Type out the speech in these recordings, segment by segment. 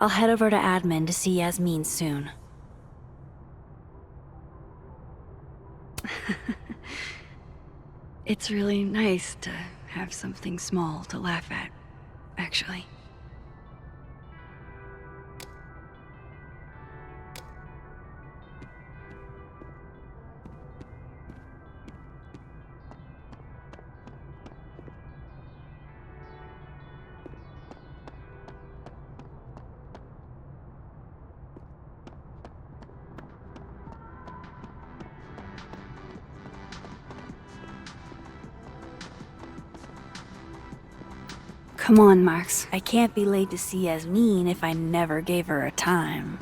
I'll head over to admin to see Yasmin soon. It's really nice to have something small to laugh at, actually. Come on, Max. I can't be late to see Yasmin if I never gave her a time.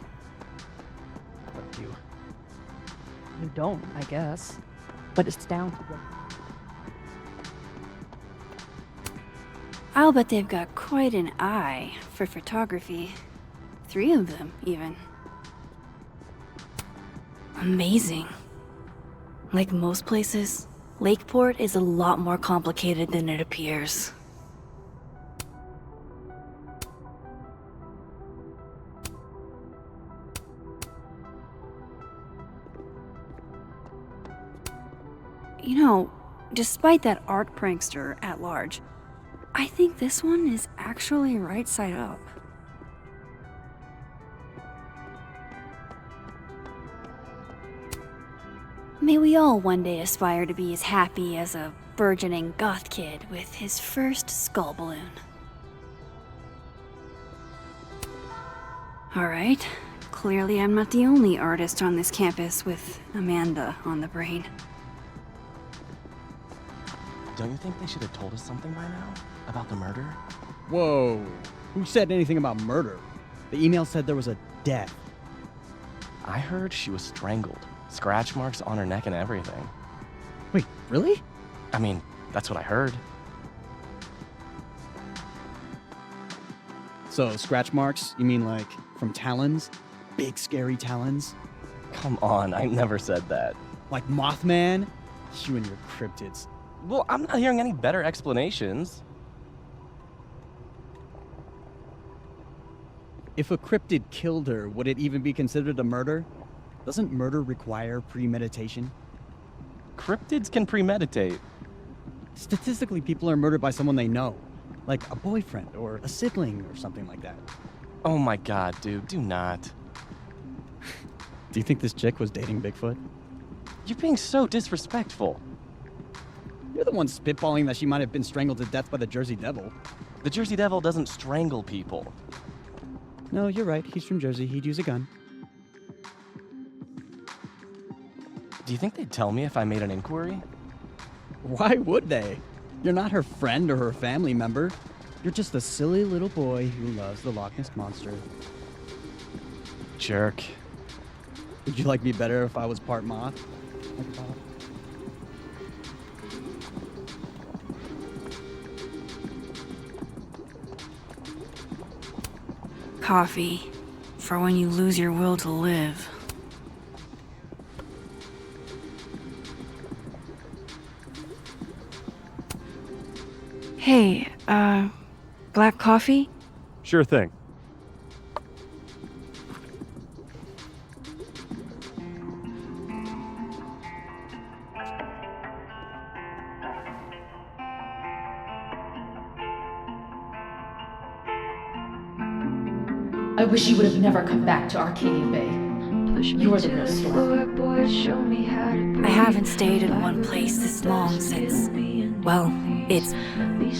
Fuck you. You don't, I guess. But it's down to them. I'll bet they've got quite an eye for photography. 3 of them, even. Amazing. Like most places, Lakeport is a lot more complicated than it appears. You know, despite that art prankster at large, I think this one is actually right side up. May we all one day aspire to be as happy as a burgeoning goth kid with his first skull balloon. Alright, clearly I'm not the only artist on this campus with Amanda on the brain. Don't you think they should have told us something by now? About the murder? Whoa. Who said anything about murder? The email said there was a death. I heard she was strangled. Scratch marks on her neck and everything. Wait, really? I mean, that's what I heard. So, scratch marks? You mean like from talons? Big scary talons? Come on, I never said that. Like Mothman? You and your cryptids. Well, I'm not hearing any better explanations. If a cryptid killed her, would it even be considered a murder? Doesn't murder require premeditation? Cryptids can premeditate. Statistically, people are murdered by someone they know. Like a boyfriend or a sibling or something like that. Oh my god, dude, do not. Do you think this chick was dating Bigfoot? You're being so disrespectful. You're the one spitballing that she might have been strangled to death by the Jersey Devil. The Jersey Devil doesn't strangle people. No, you're right. He's from Jersey. He'd use a gun. Do you think they'd tell me if I made an inquiry? Why would they? You're not her friend or her family member. You're just a silly little boy who loves the Loch Ness Monster. Jerk. Would you like me better if I was part moth? Coffee, for when you lose your will to live. Hey, black coffee? Sure thing. I wish you would have never come back to Arcadia Bay. You're the real story. I haven't stayed in one place this long since... Well, it's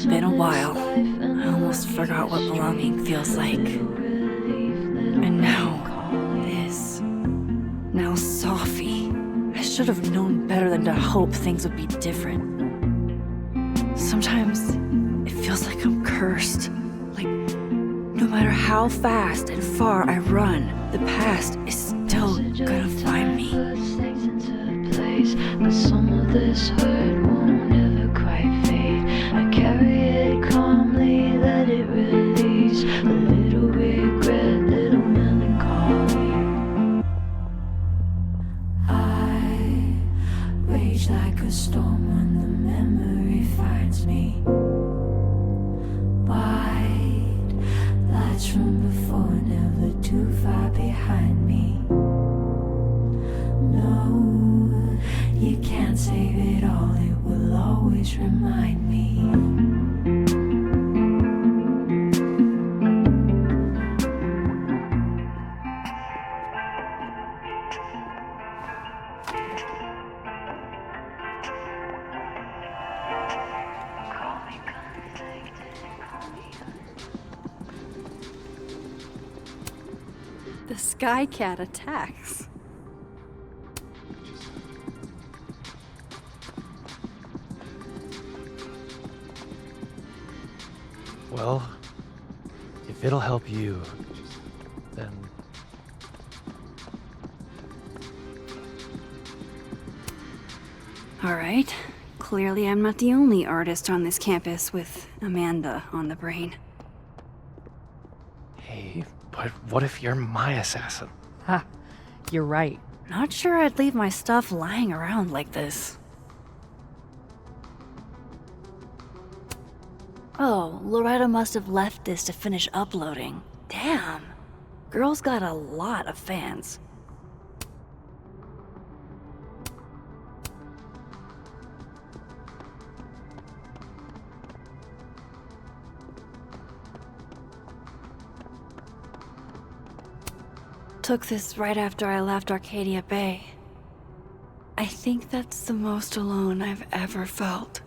been a while. I almost forgot what belonging feels like. And now, this. Now Safi. I should have known better than to hope things would be different. Sometimes, it feels like I'm cursed. Like, no matter how fast and far I run, the past is still gonna find me. But some of this hurt won't ever quite fade. I carry it calmly, let it release. A little regret, little melancholy. I rage like a storm when the memory finds me. White lights from before never which remind me. The sky cat attacks. Well, if it'll help you, then... All right. Clearly I'm not the only artist on this campus with Amanda on the brain. Hey, but what if you're my assassin? Ha, you're right. Not sure I'd leave my stuff lying around like this. Oh, Loretta must have left this to finish uploading. Damn. Girl's got a lot of fans. Took this right after I left Arcadia Bay. I think that's the most alone I've ever felt.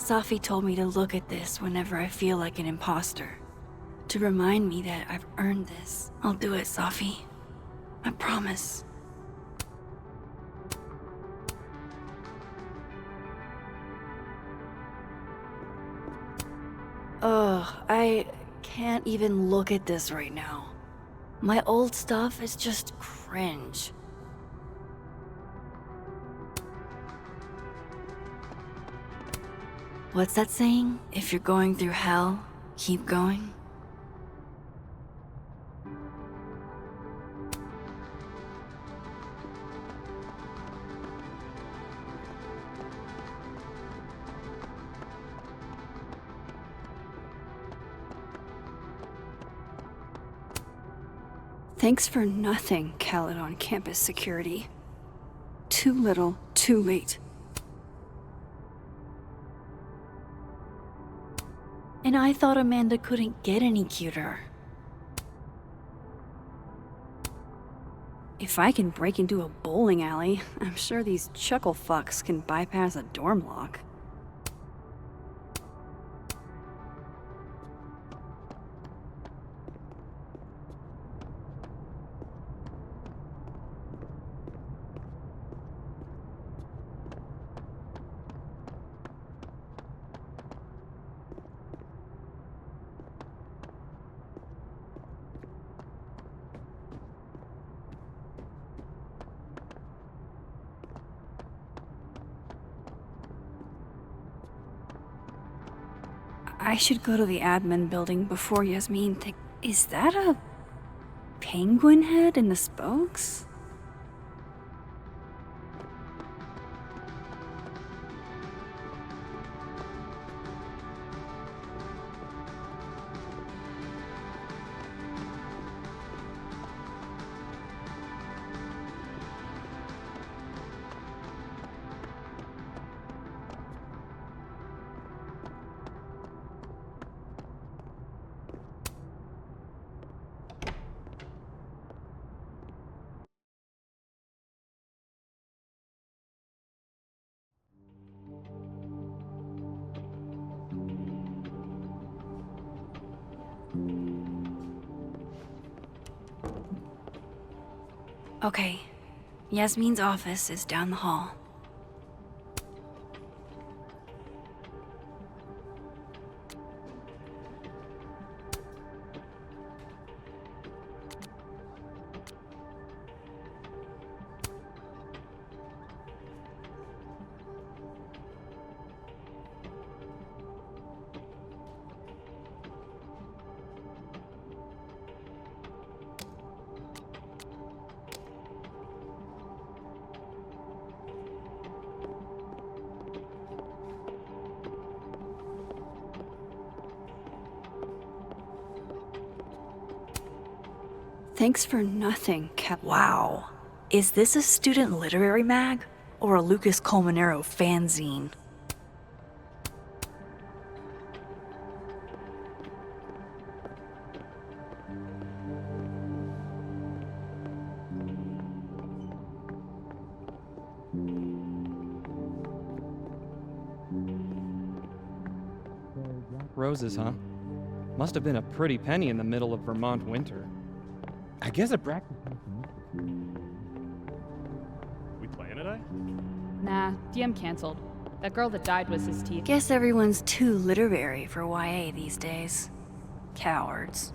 Safi told me to look at this whenever I feel like an imposter. To remind me that I've earned this. I'll do it, Safi. I promise. Ugh, I can't even look at this right now. My old stuff is just cringe. What's that saying? If you're going through hell, keep going? Thanks for nothing, Khaled on campus security. Too little, too late. And I thought Amanda couldn't get any cuter. If I can break into a bowling alley, I'm sure these chuckle fucks can bypass a dorm lock. I should go to the admin building before Yasmin Is that a penguin head in the spokes? Okay, Yasmin's office is down the hall. Thanks for nothing, Cap. Wow. Is this a student literary mag? Or a Lucas Colmenero fanzine? Roses, huh? Must have been a pretty penny in the middle of Vermont winter. I guess it practically. We playing today? Nah, DM canceled. That girl that died was his teeth. Guess everyone's too literary for YA these days. Cowards.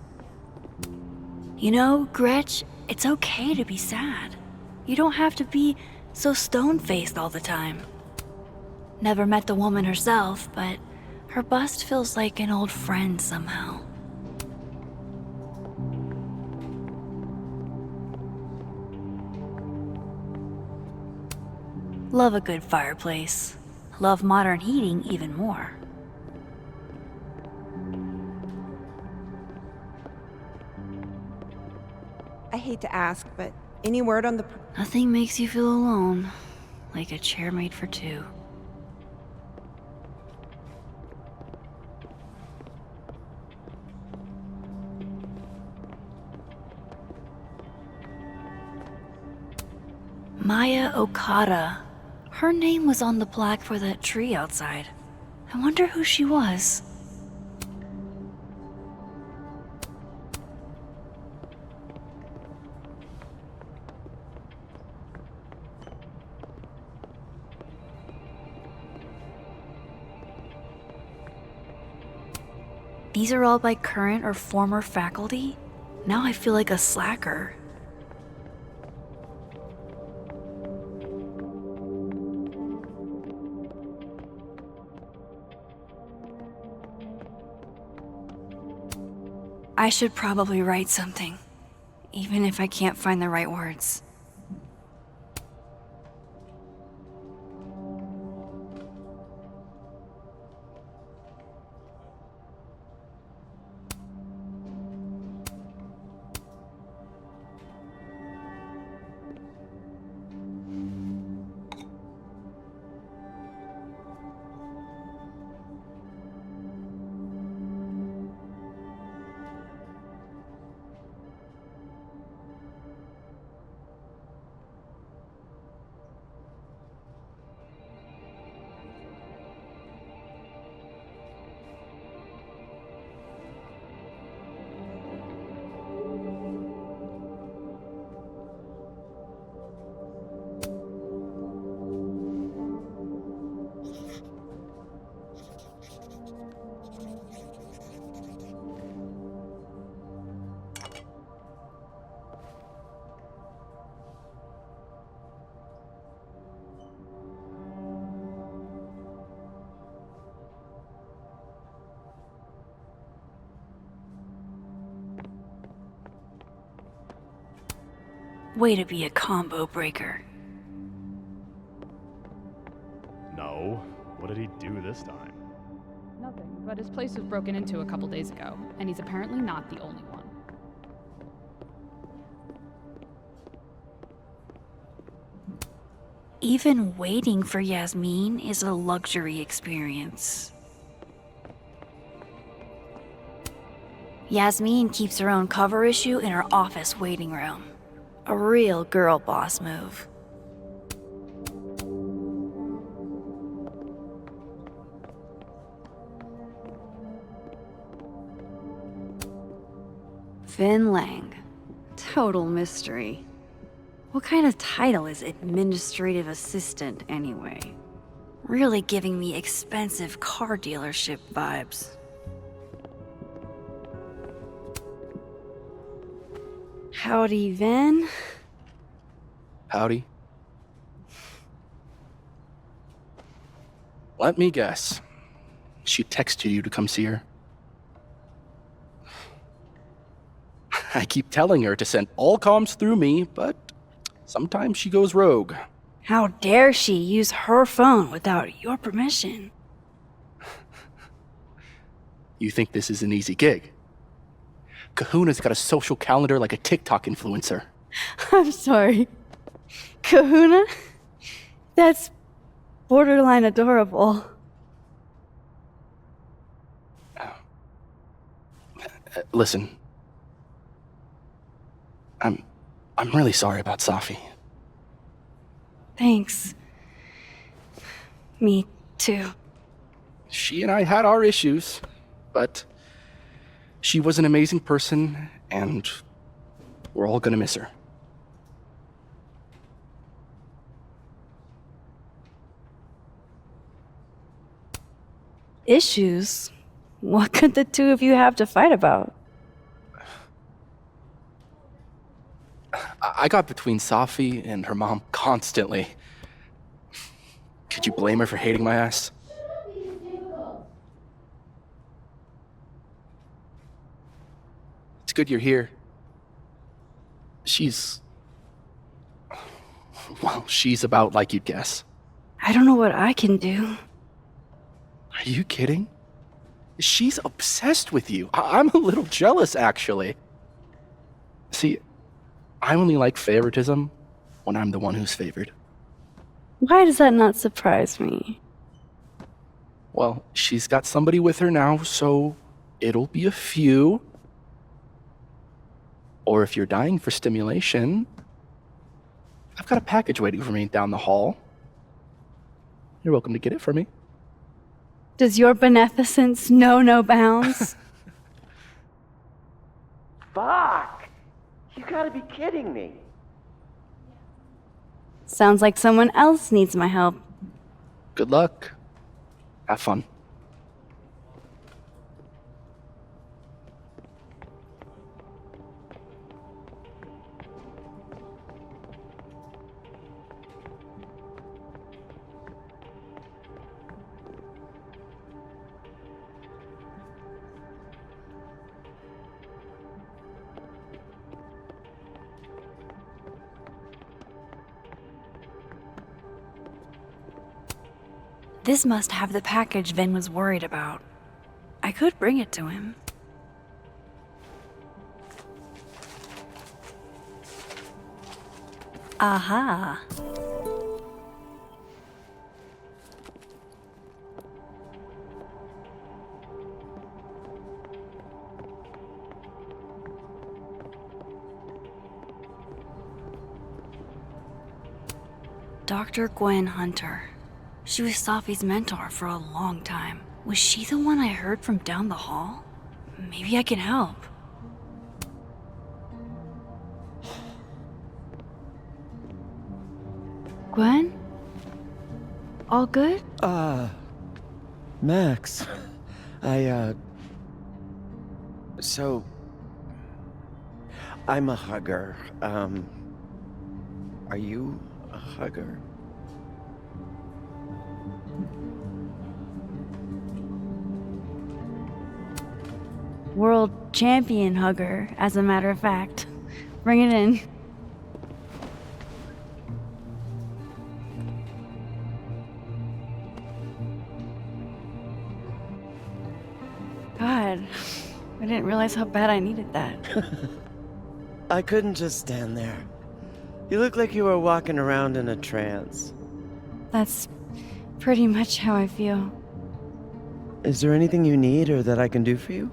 You know, Gretch, it's okay to be sad. You don't have to be so stone-faced all the time. Never met the woman herself, but her bust feels like an old friend somehow. Love a good fireplace. Love modern heating even more. I hate to ask, but any word on the... Nothing makes you feel alone like a chair made for two. Maya Okada. Her name was on the plaque for that tree outside. I wonder who she was. These are all by current or former faculty? Now I feel like a slacker. I should probably write something, even if I can't find the right words. Way to be a combo breaker. No. What did he do this time? Nothing, but his place was broken into a couple days ago, and he's apparently not the only one. Even waiting for Yasmin is a luxury experience. Yasmin keeps her own cover issue in her office waiting room. A real girl boss move. Vin Lang. Total mystery. What kind of title is administrative assistant anyway? Really giving me expensive car dealership vibes. Howdy, Vin. Howdy. Let me guess. She texted you to come see her? I keep telling her to send all comms through me, but sometimes she goes rogue. How dare she use her phone without your permission? You think this is an easy gig? Kahuna's got a social calendar like a TikTok influencer. I'm sorry. Kahuna? That's borderline adorable. Listen. I'm really sorry about Safi. Thanks. Me too. She and I had our issues, but she was an amazing person, and we're all gonna miss her. Issues? What could the two of you have to fight about? I got between Safi and her mom constantly. Could you blame her for hating my ass? It's good you're here. She's about like you'd guess. I don't know what I can do. Are you kidding? She's obsessed with you. I'm a little jealous, actually. See, I only like favoritism when I'm the one who's favored. Why does that not surprise me? Well, she's got somebody with her now, so it'll be a few. Or if you're dying for stimulation, I've got a package waiting for me down the hall. You're welcome to get it for me. Does your beneficence know no bounds? Fuck! You gotta be kidding me. Sounds like someone else needs my help. Good luck. Have fun. This must have the package Vin was worried about. I could bring it to him. Aha. Dr. Gwen Hunter. She was Safi's mentor for a long time. Was she the one I heard from down the hall? Maybe I can help. Gwen? All good? Max. So... I'm a hugger. Are you a hugger? World champion hugger, as a matter of fact. Bring it in. God, I didn't realize how bad I needed that. I couldn't just stand there. You look like you were walking around in a trance. That's pretty much how I feel. Is there anything you need or that I can do for you?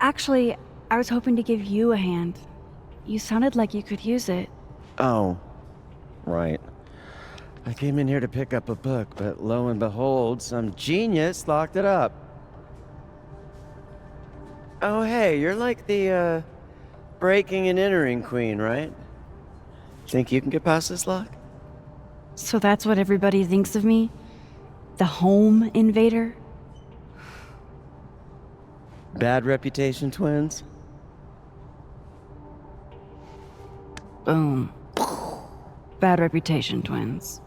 Actually, I was hoping to give you a hand. You sounded like you could use it. Oh, right. I came in here to pick up a book, but lo and behold, some genius locked it up. Oh, hey, you're like the, breaking and entering queen, right? Think you can get past this lock? So that's what everybody thinks of me? The home invader? Bad reputation, twins? Boom. Bad reputation, twins.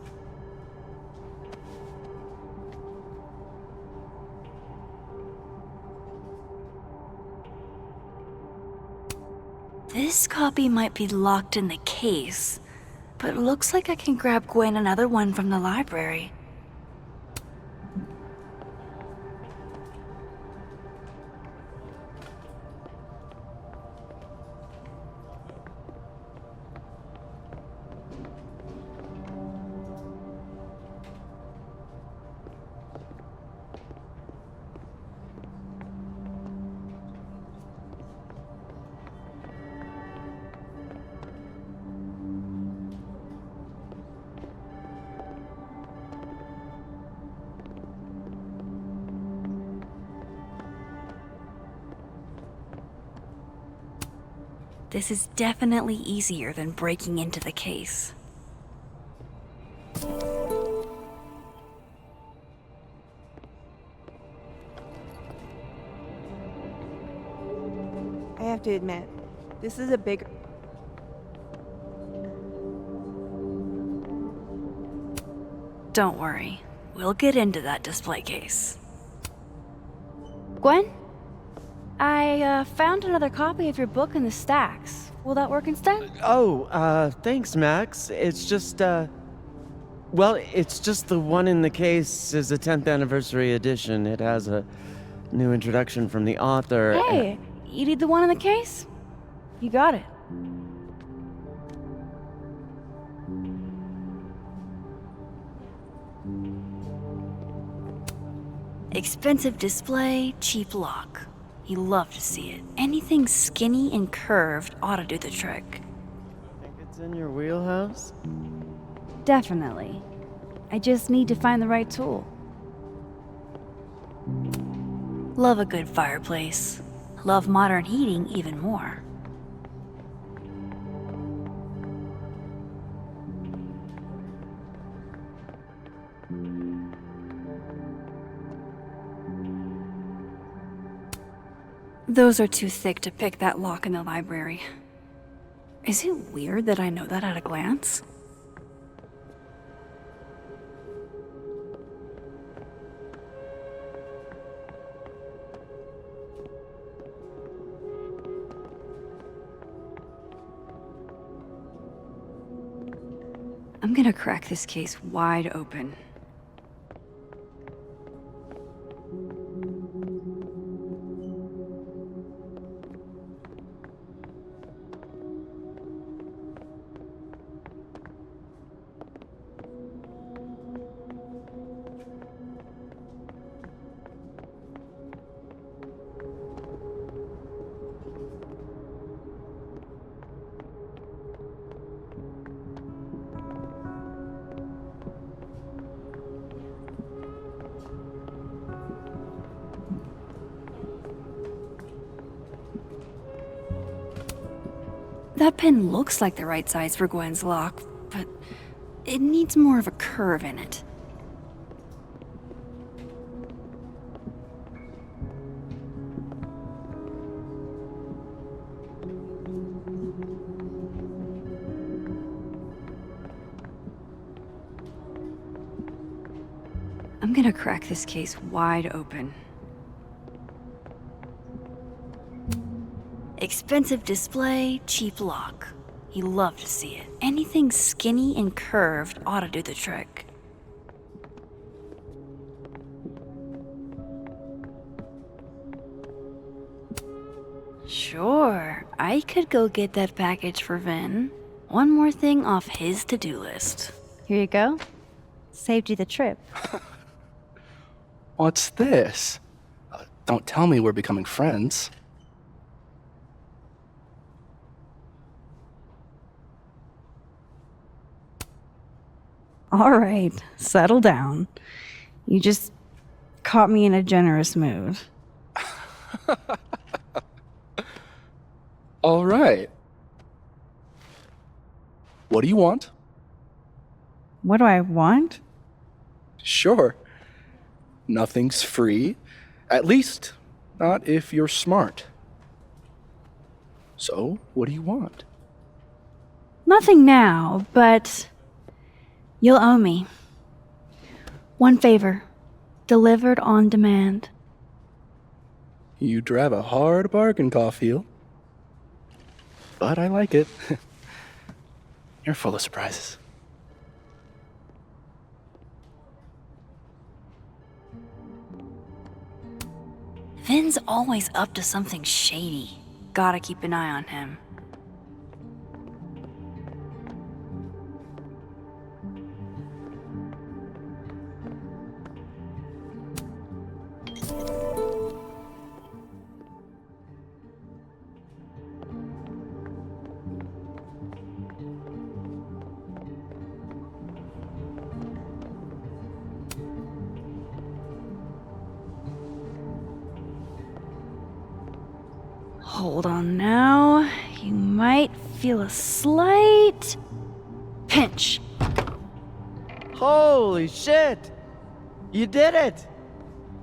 This copy might be locked in the case, but it looks like I can grab Gwen another one from the library. this is definitely easier than breaking into the case. I have to admit, this is a bigger... Don't worry, we'll get into that display case. Gwen? I found another copy of your book in the stacks. Will that work instead? Oh, thanks, Max. It's just, well, it's just the one in the case is a 10th anniversary edition. It has a new introduction from the author. Hey, you need the one in the case? You got it. Expensive display, cheap lock. You love to see it. Anything skinny and curved ought to do the trick. Think it's in your wheelhouse? Definitely. I just need to find the right tool. Love a good fireplace. Love modern heating even more. Those are too thick to pick that lock in the library. Is it weird that I know that at a glance? I'm gonna crack this case wide open. That pin looks like the right size for Gwen's lock, but it needs more of a curve in it. I'm gonna crack this case wide open. Expensive display, cheap lock. You love to see it. Anything skinny and curved ought to do the trick. Sure, I could go get that package for Vin. One more thing off his to-do list. Here you go. Saved you the trip. What's this? Don't tell me we're becoming friends. All right, settle down. You just caught me in a generous mood. All right. What do you want? What do I want? Sure. Nothing's free. At least, not if you're smart. So, what do you want? Nothing now, but you'll owe me. One favor, delivered on demand. You drive a hard bargain, Caulfield. But I like it. You're full of surprises. Vin's always up to something shady. Gotta keep an eye on him. Hold on now. you might feel a slight pinch. Holy shit! You did it!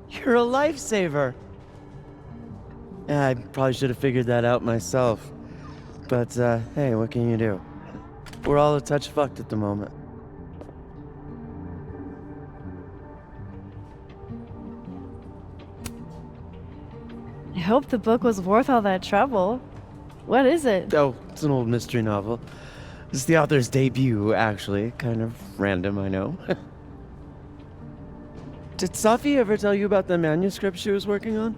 You're a lifesaver. Yeah, I probably should have figured that out myself. But, hey, what can you do? We're all a touch fucked at the moment. I hope the book was worth all that trouble. What is it? Oh, it's an old mystery novel. It's the author's debut, actually. Kind of random, I know. Did Safi ever tell you about the manuscript she was working on?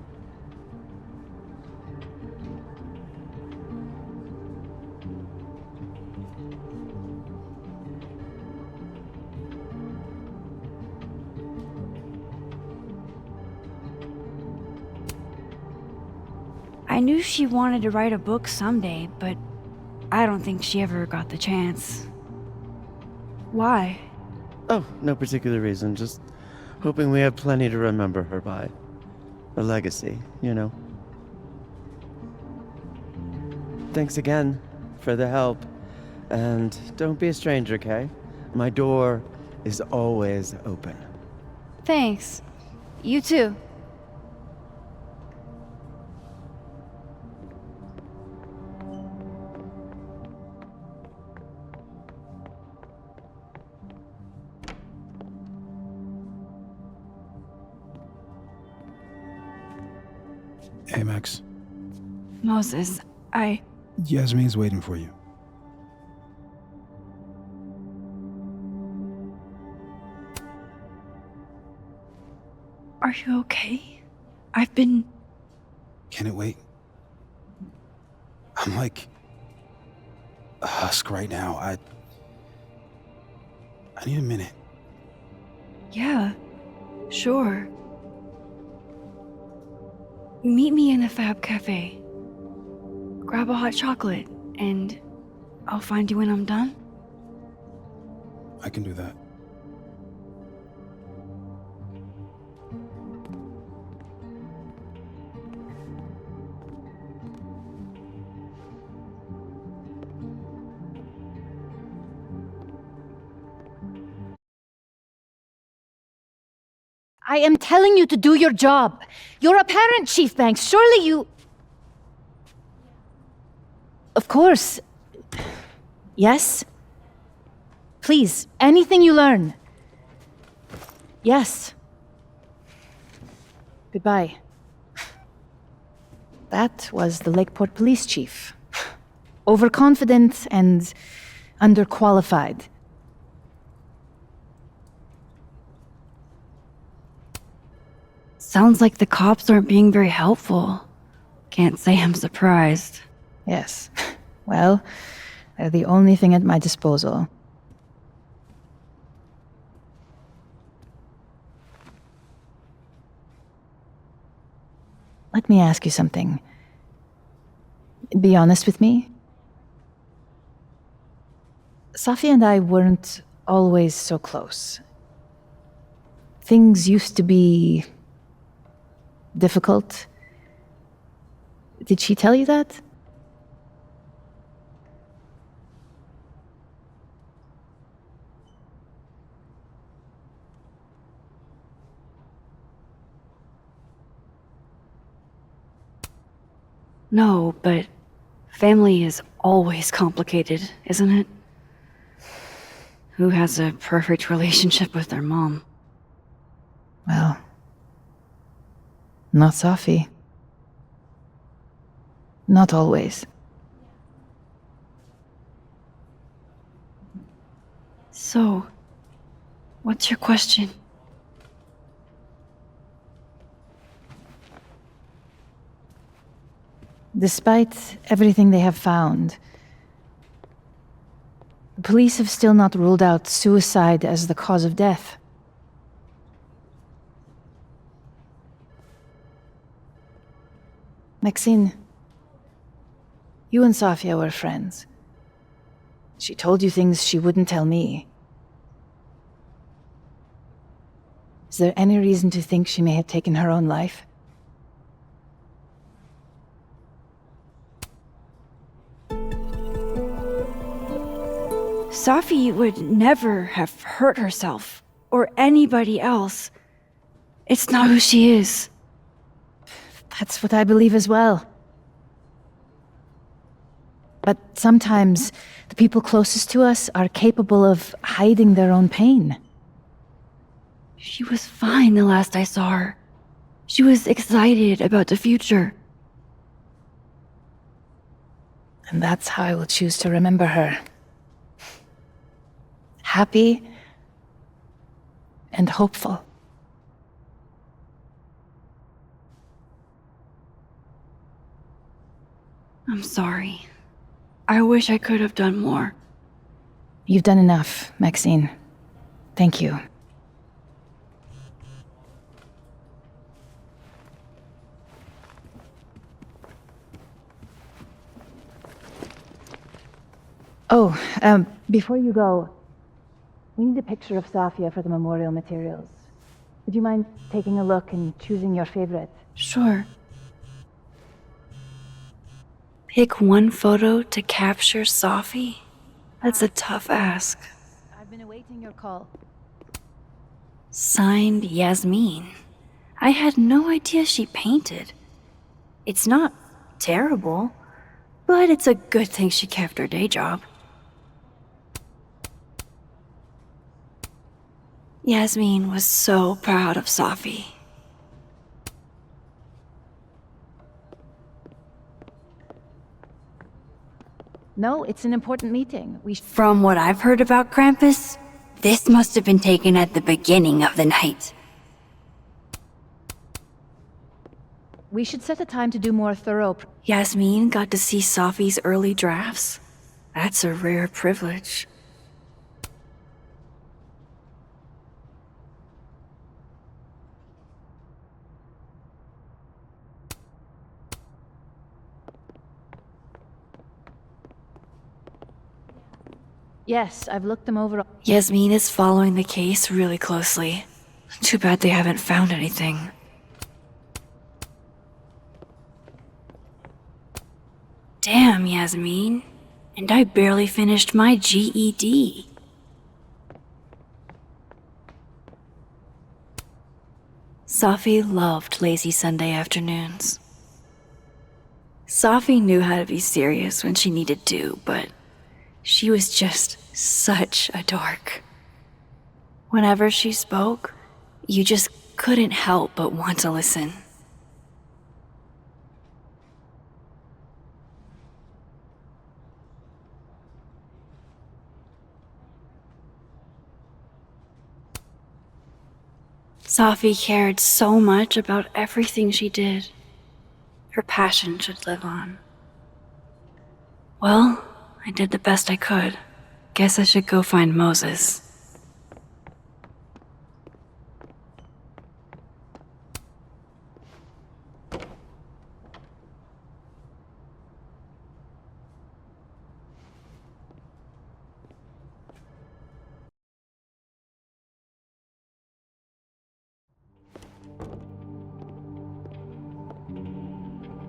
I knew she wanted to write a book someday, but I don't think she ever got the chance. Why? Oh, no particular reason. Just hoping we have plenty to remember her by. A legacy, you know. Thanks again for the help. And don't be a stranger, Kay? My door is always open. Thanks. You too. Hey, Max. Moses, Yasmin's waiting for you. Are you okay? I've been... Can it wait? I'm like a husk right now. I need a minute. Yeah, sure. Meet me in the Fab Cafe. Grab a hot chocolate, and I'll find you when I'm done. I can do that. I am telling you to do your job. You're a parent, Chief Banks. Surely you... Of course. Yes? Please, anything you learn. Yes. Goodbye. That was the Lakeport Police Chief. Overconfident and underqualified. Sounds like the cops aren't being very helpful. Can't say I'm surprised. Yes. Well, they're the only thing at my disposal. Let me ask you something. Be honest with me. Safi and I weren't always so close. Things used to be difficult. Did she tell you that? No, but family is always complicated, isn't it? Who has a perfect relationship with their mom? Well, not Safi. Not always. So, what's your question? Despite everything they have found, the police have still not ruled out suicide as the cause of death. Maxine, you and Safia were friends. She told you things she wouldn't tell me. Is there any reason to think she may have taken her own life? Safi would never have hurt herself or anybody else. It's not who she is. That's what I believe as well. But sometimes the people closest to us are capable of hiding their own pain. She was fine the last I saw her. She was excited about the future. And that's how I will choose to remember her. Happy and hopeful. I'm sorry. I wish I could have done more. You've done enough, Maxine. Thank you. Oh, before you go, we need a picture of Safia for the memorial materials. Would you mind taking a look and choosing your favorite? Sure. Pick one photo to capture Safi? That's a tough ask. I've been awaiting your call. Signed, Yasmin. I had no idea she painted. It's not terrible, but it's a good thing she kept her day job. Yasmin was so proud of Safi. No, it's an important meeting. From what I've heard about Krampus, this must have been taken at the beginning of the night. We should set a time to do more thorough... Yasmin got to see Safi's early drafts. That's a rare privilege. Yes, I've looked them over. Yasmin is following the case really closely. Too bad they haven't found anything. Damn, Yasmin. And I barely finished my GED. Safi loved lazy Sunday afternoons. Safi knew how to be serious when she needed to, but she was just such a dork. Whenever she spoke, you just couldn't help but want to listen. Safi cared so much about everything she did. Her passion should live on. Well, I did the best I could. Guess I should go find Moses.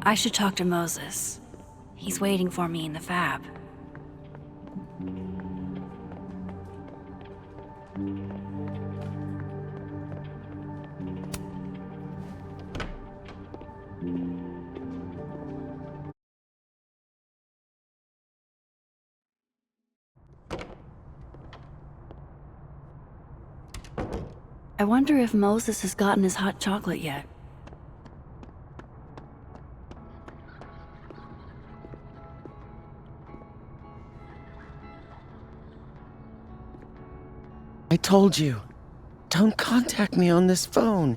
I should talk to Moses. He's waiting for me in the fab. I wonder if Moses has gotten his hot chocolate yet. I told you, don't contact me on this phone.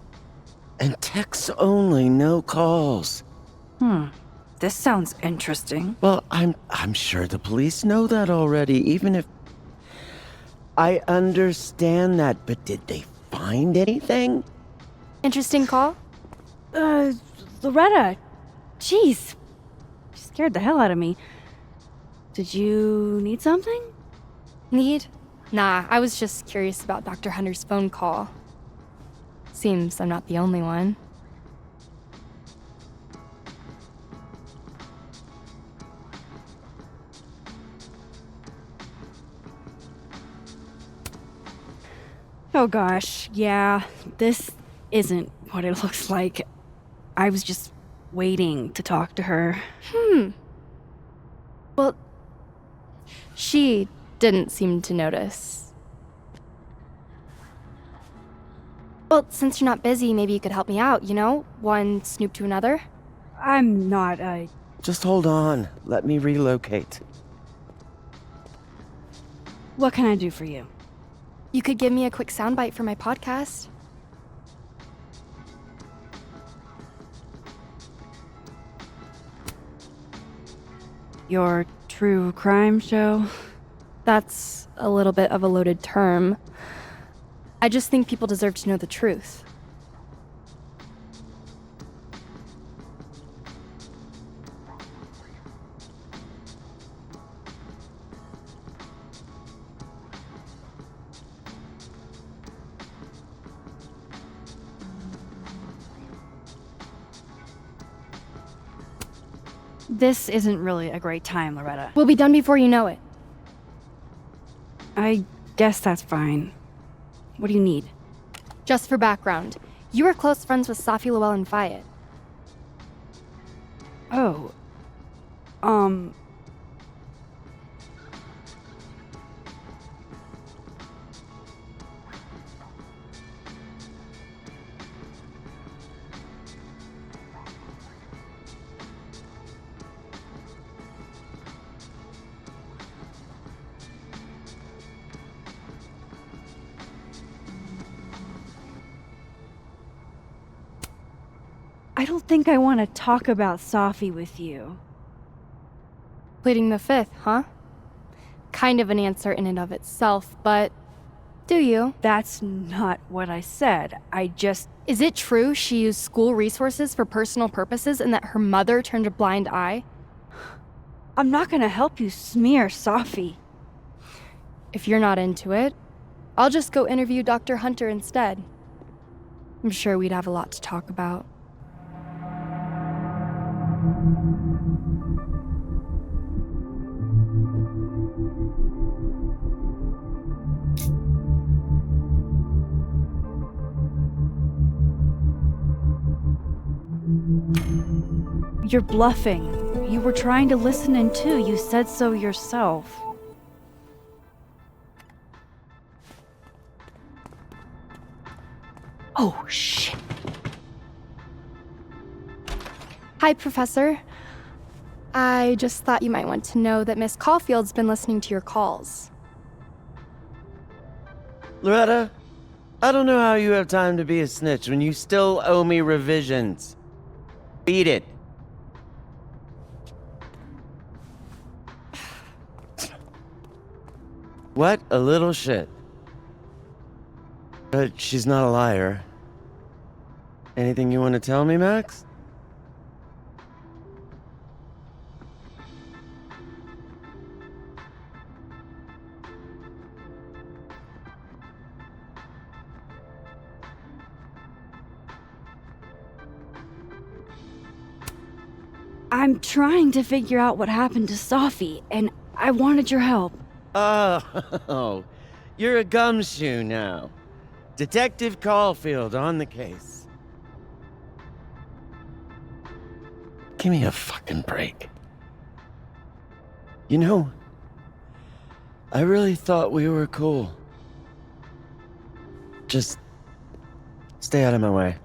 And texts only, no calls. This sounds interesting. Well, I'm sure the police know that already, even if... I understand that, but did they find anything? Interesting call? Loretta. Jeez. You scared the hell out of me. Did you need something? Need? Nah, I was just curious about Dr. Hunter's phone call. Seems I'm not the only one. Oh gosh, yeah, this isn't what it looks like. I was just waiting to talk to her. Well, she didn't seem to notice. Well, since you're not busy, maybe you could help me out, you know? One snoop to another. I'm not, Just hold on. Let me relocate. What can I do for you? You could give me a quick soundbite for my podcast. Your true crime show? That's a little bit of a loaded term. I just think people deserve to know the truth. This isn't really a great time, Loretta. We'll be done before you know it. I guess that's fine. What do you need? Just for background, you were close friends with Safi, Llewellyn, and Fayette. Oh. I don't think I want to talk about Safi with you. Pleading the fifth, huh? Kind of an answer in and of itself, but do you? That's not what I said. I just... Is it true she used school resources for personal purposes and that her mother turned a blind eye? I'm not gonna help you smear Safi. If you're not into it, I'll just go interview Dr. Hunter instead. I'm sure we'd have a lot to talk about. You're bluffing. You were trying to listen in too. You said so yourself. Oh, shit. Hi, Professor. I just thought you might want to know that Miss Caulfield's been listening to your calls. Loretta, I don't know how you have time to be a snitch when you still owe me revisions. Beat it. What a little shit. But she's not a liar. Anything you want to tell me, Max? I'm trying to figure out what happened to Safi, and I wanted your help. Oh, you're a gumshoe now. Detective Caulfield on the case. Give me a fucking break. You know, I really thought we were cool. Just stay out of my way.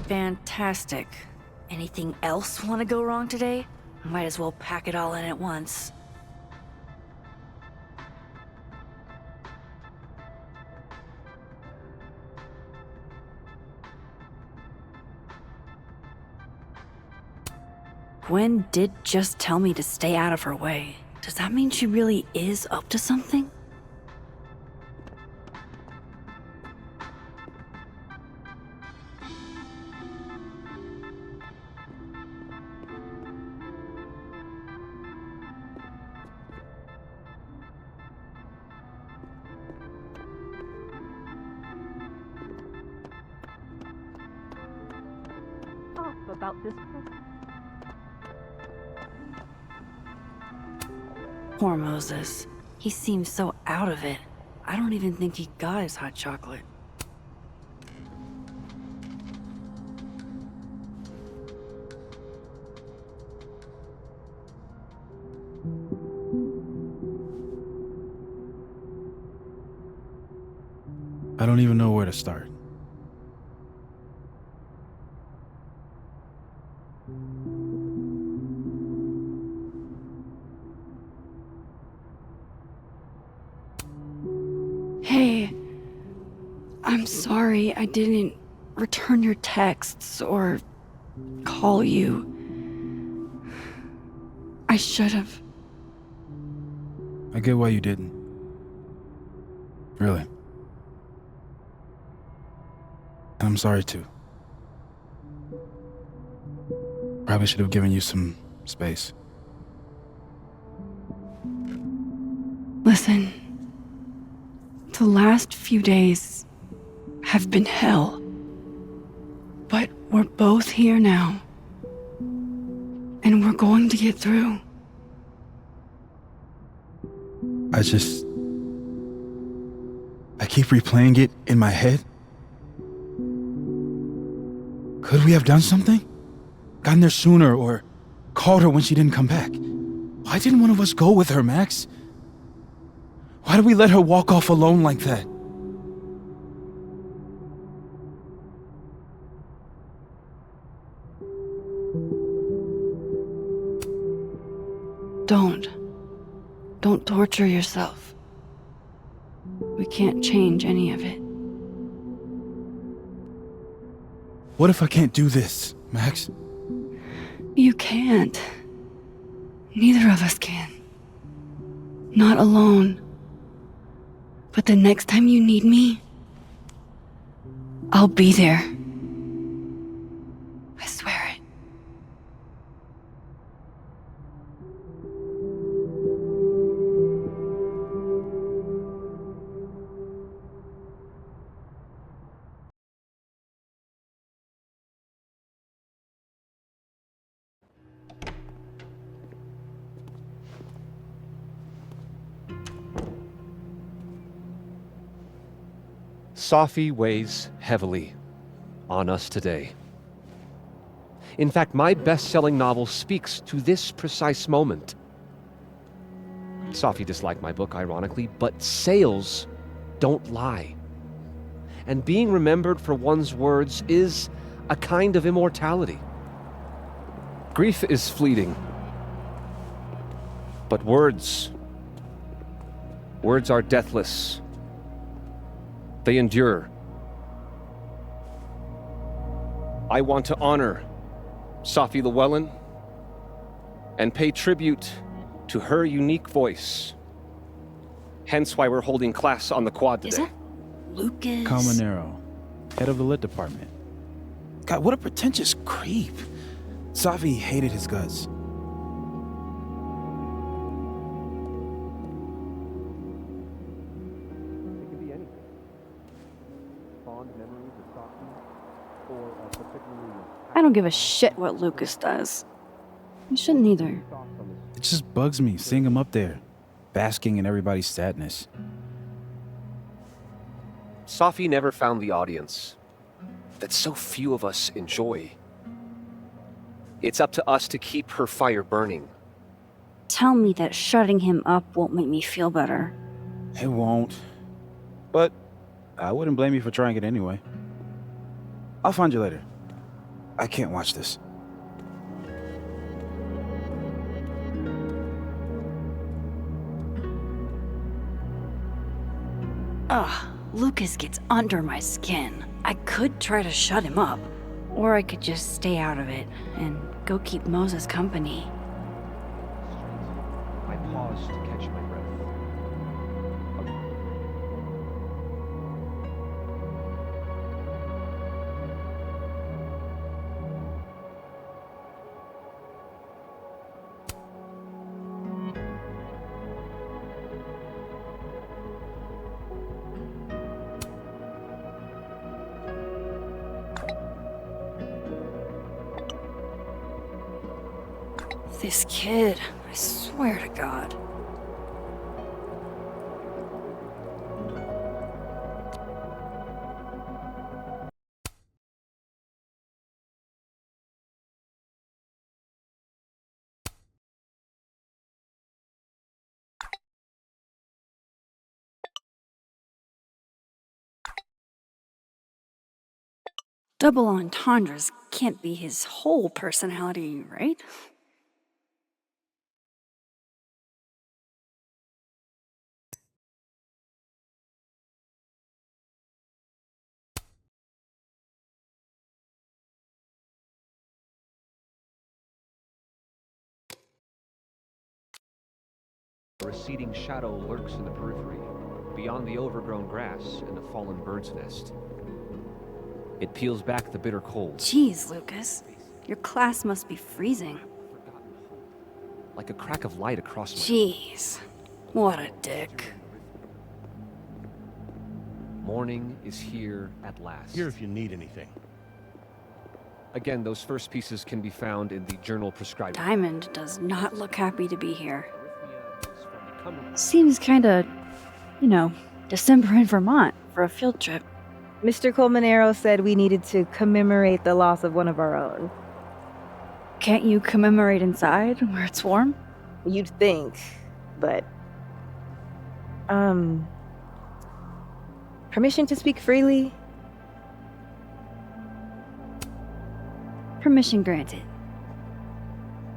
Fantastic. Anything else want to go wrong today? Might as well pack it all in at once. Gwen did just tell me to stay out of her way. Does that mean she really is up to something? About this. Poor Moses. He seems so out of it. I don't even think he got his hot chocolate. I don't even know where to start. Hey, I'm sorry I didn't return your texts or call you. I should have. I get why you didn't. Really. And I'm sorry too. Probably should have given you some space. Listen, the last few days have been hell. But we're both here now. And we're going to get through. I keep replaying it in my head. Could we have done something? Gotten there sooner or called her when she didn't come back? Why didn't one of us go with her, Max? Why did we let her walk off alone like that? Don't torture yourself. We can't change any of it. What if I can't do this, Max? You can't. Neither of us can. Not alone. But the next time you need me, I'll be there. I swear it. Safi weighs heavily on us today. In fact, my best-selling novel speaks to this precise moment. Safi disliked my book, ironically, but sales don't lie. And being remembered for one's words is a kind of immortality. Grief is fleeting, but words are deathless. They endure. I want to honor Safi Llewellyn and pay tribute to her unique voice. Hence why we're holding class on the quad today. Is that Lucas? Caminero, head of the lit department. God, what a pretentious creep. Safi hated his guts. I don't give a shit what Lucas does. You shouldn't either. It just bugs me seeing him up there, basking in everybody's sadness. Safi never found the audience that so few of us enjoy. It's up to us to keep her fire burning. Tell me that shutting him up won't make me feel better. It won't. But I wouldn't blame you for trying it anyway. I'll find you later. I can't watch this. Ugh, Lucas gets under my skin. I could try to shut him up, or I could just stay out of it and go keep Moses company. I paused to catch my breath. This kid, I swear to God. Double entendres can't be his whole personality, right? A receding shadow lurks in the periphery, beyond the overgrown grass and a fallen bird's nest. It peels back the bitter cold. Jeez, Lucas. Your class must be freezing. Like a crack of light across my... Jeez. What a dick. Morning is here at last. Here if you need anything. Again, those first pieces can be found in the journal prescribed. Diamond does not look happy to be here. Seems kinda, December in Vermont for a field trip. Mr. Colmenero said we needed to commemorate the loss of one of our own. Can't you commemorate inside where it's warm? You'd think, but... Permission to speak freely? Permission granted.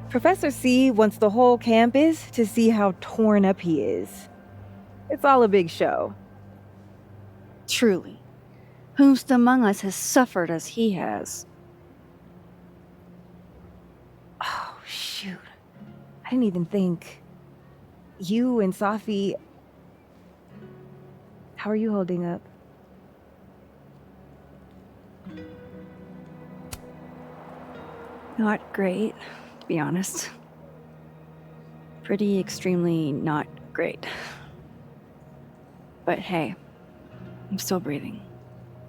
Professor C wants the whole campus to see how torn up he is. It's all a big show. Truly. Whomst among us has suffered as he has? Oh, shoot. I didn't even think. You and Safi... How are you holding up? Not great, to be honest. Pretty extremely not great. But hey, I'm still breathing.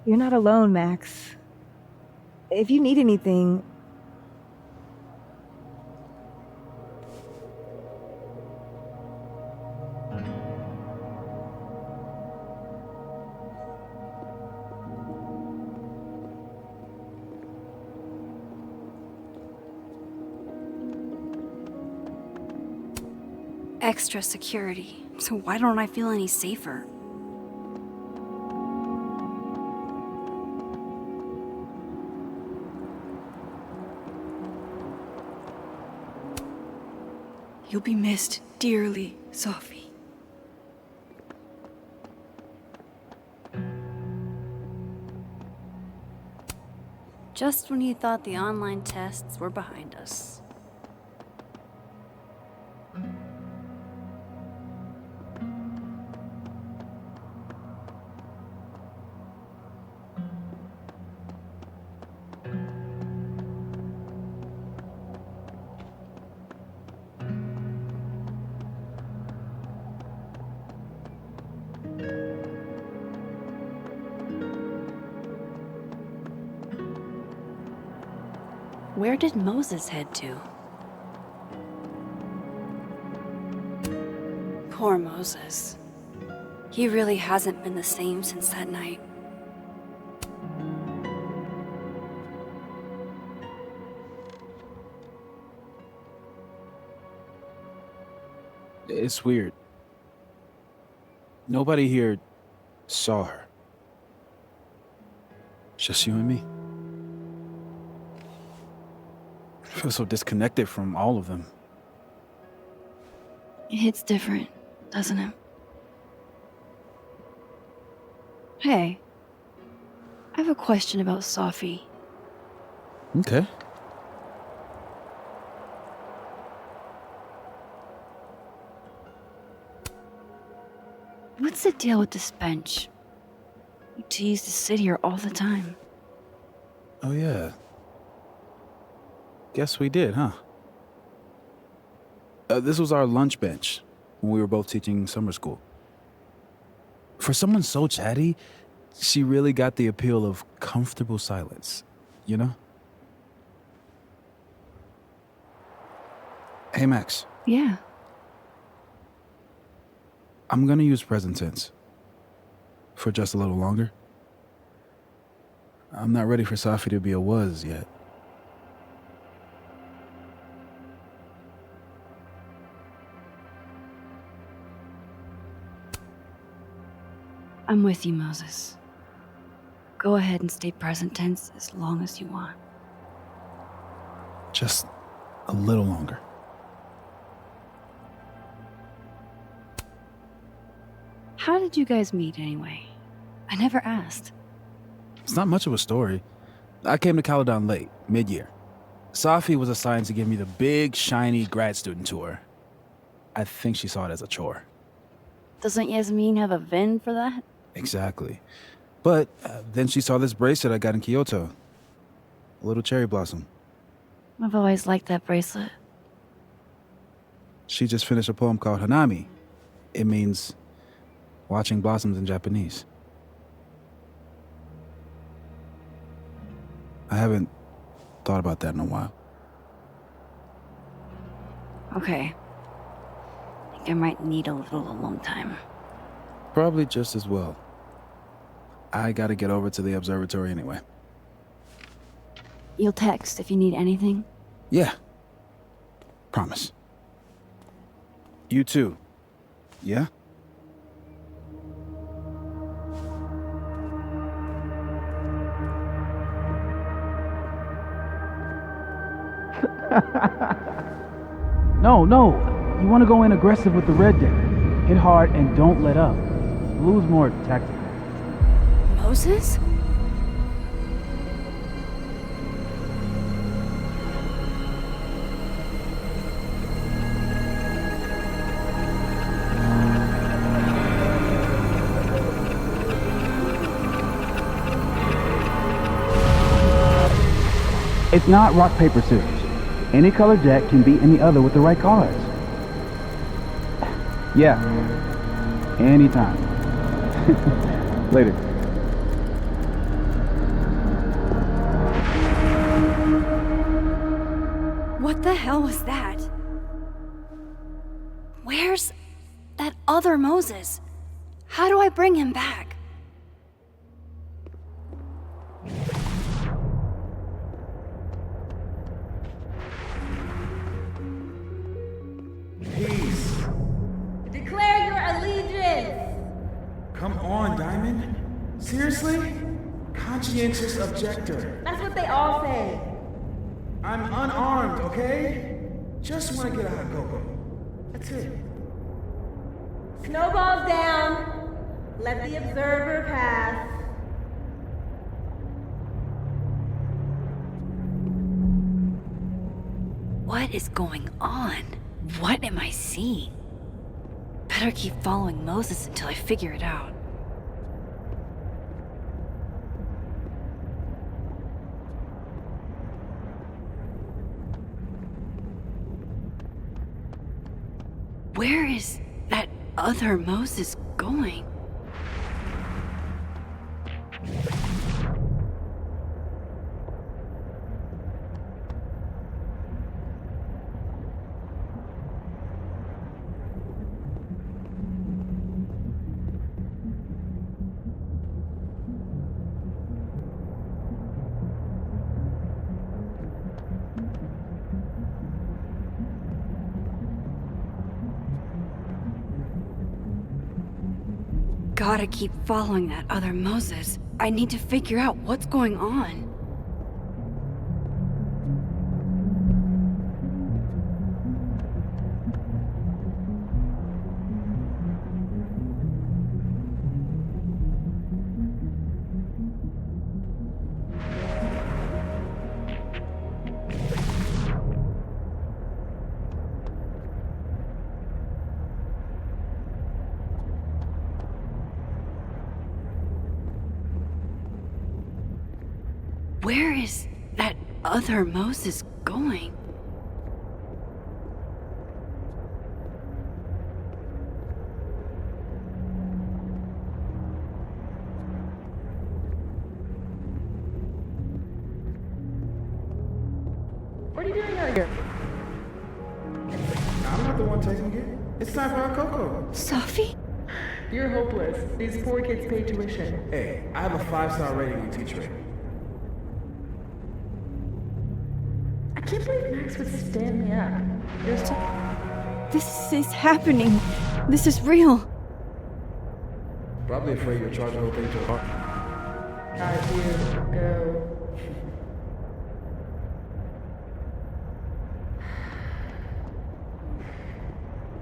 You're not alone, Max. If you need anything... Extra security, so why don't I feel any safer? You'll be missed dearly, Safi. Just when you thought the online tests were behind us. Where did Moses head to? Poor Moses. He really hasn't been the same since that night. It's weird. Nobody here saw her. Just you and me. I feel so disconnected from all of them. It hits different, doesn't it? Hey, I have a question about Safi. Okay. What's the deal with this bench? We used to sit here all the time. Oh, yeah. Guess we did, huh? This was our lunch bench when we were both teaching summer school. For someone so chatty, she really got the appeal of comfortable silence, you know? Hey, Max. Yeah. I'm gonna use present tense. For just a little longer. I'm not ready for Safi to be a was yet. I'm with you, Moses. Go ahead and stay present tense as long as you want. Just a little longer. How did you guys meet anyway? I never asked. It's not much of a story. I came to Caledon late, mid-year. Safi was assigned to give me the big, shiny grad student tour. I think she saw it as a chore. Doesn't Yasmin have a VIN for that? Exactly. But then she saw this bracelet I got in Kyoto. A little cherry blossom. I've always liked that bracelet. She just finished a poem called Hanami. It means watching blossoms in Japanese. I haven't thought about that in a while. Okay. I think I might need a little alone time. Probably just as well. I gotta get over to the observatory anyway. You'll text if you need anything? Yeah. Promise. You too. Yeah? No. You want to go in aggressive with the red deck. Hit hard and don't let up. Blue's more tactical. Moses? It's not rock, paper, scissors. Any color deck can beat any other with the right cards. Yeah. Anytime. Later. What the hell was that? Where's that other Moses? How do I bring him back? Peace. Declare your allegiance. Come on, Diamond. Seriously? Conscientious objector. That's what they all say. I'm unarmed, okay? Just want to get out of Coco. That's it. Snowballs down. Let the observer pass. What is going on? What am I seeing? Better keep following Moses until I figure it out. Where is that other Moses going? Gotta keep following that other Moses. I need to figure out what's going on. Where is that other Moses going? What are you doing out here? I'm not the one taking it. It's time for our Coco. Safi? You're hopeless. These poor kids pay tuition. Hey, I have a 5-star rating on T-Trade. I can't believe Max would stand me up. You're so... This is happening. This is real. Probably afraid you'll charge the whole thing to a bar. Alright, dude, go.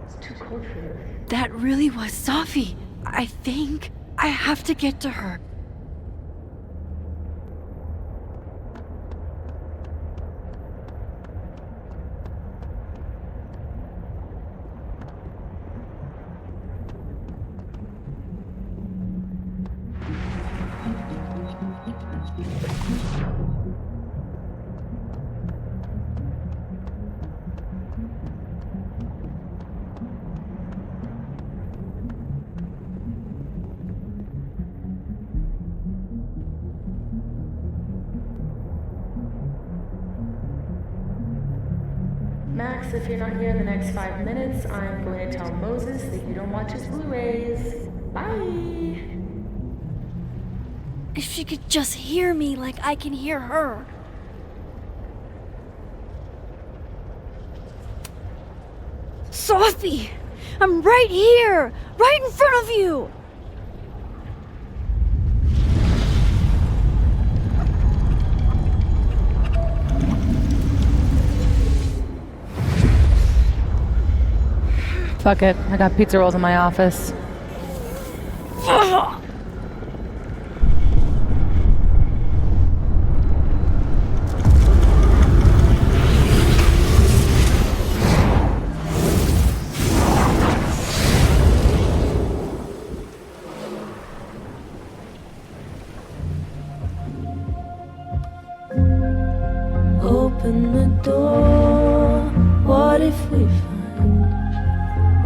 It's too cold for this. That really was Safi. I think I have to get to her. Max, if you're not here in the next 5 minutes, I'm going to tell Moses that you don't watch his Blu-rays. Bye! If she could just hear me like I can hear her. Safi! I'm right here! Right in front of you! Fuck it. I got pizza rolls in my office. Open the door. What if we find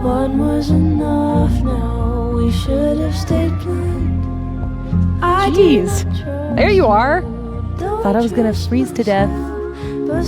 one was enough? Now we should have stayed blind. Jeez. There you are. Thought I was gonna freeze to death. But